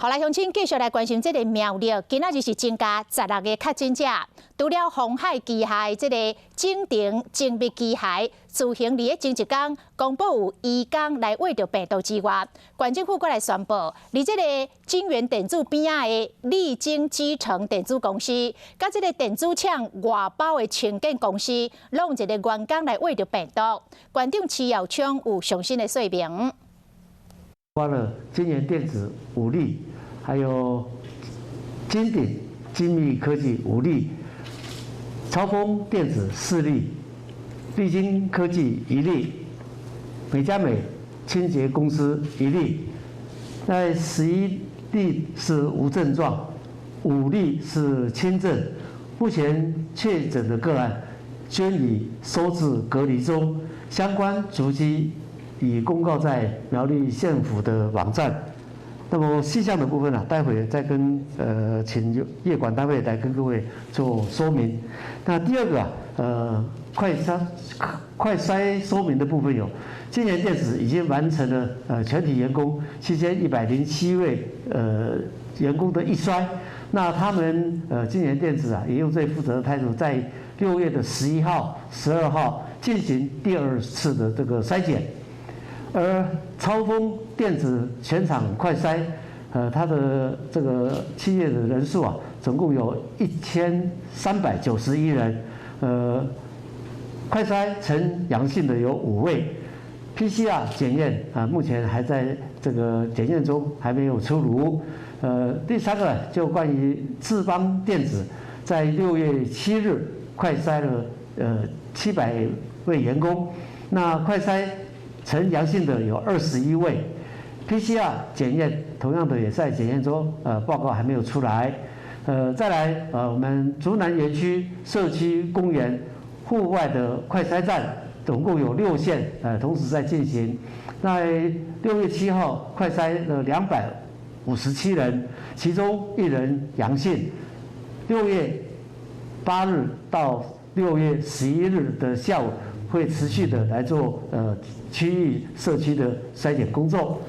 好来，乡亲继续来关心这个苗栗，今仔日是增加16个确诊者。除了鸿海机械这个整停精密机械自行伫前一天公布有移工来挖着病毒之外，县政府阁来宣布，伫这个金源电子边仔的力晶基层电子公司，甲这个电子厂外包的清建公司，拢一个员工来挖着病毒。县长齐耀昌有详细的说明。包括了金源电子5例，还有金鼎精密科技5例，超丰电子4例，力晶科技1例，美佳美清洁公司1例。那11例是无症状，5例是轻症。目前确诊的个案均已收治隔离中，相关足迹已公告在苗栗县府的网站。那么细项的部分待会再跟请业管单位来跟各位做说明。那第二个快筛说明的部分有，金源电子已经完成了全体员工7107位员工的一筛。那他们金源电子也用最负责的态度，在6月的11号、12号进行第2次的这个筛检。而超丰电子全场快筛，它的这个企业的人数总共有1391人，快筛呈阳性的有5位 ，PCR 检验目前还在这个检验中，还没有出炉。第3个就关于智邦电子，在6月7日快筛了700位员工，那快筛呈阳性的有21位 ，PCR 检验同样的也在检验中，报告还没有出来。再来我们竹南园区社区公园户外的快筛站，总共有6线，同时在进行。那6月7号快筛了257人，其中1人阳性。6月8日到6月11日的下午，会持续的来做区域社区的筛检工作。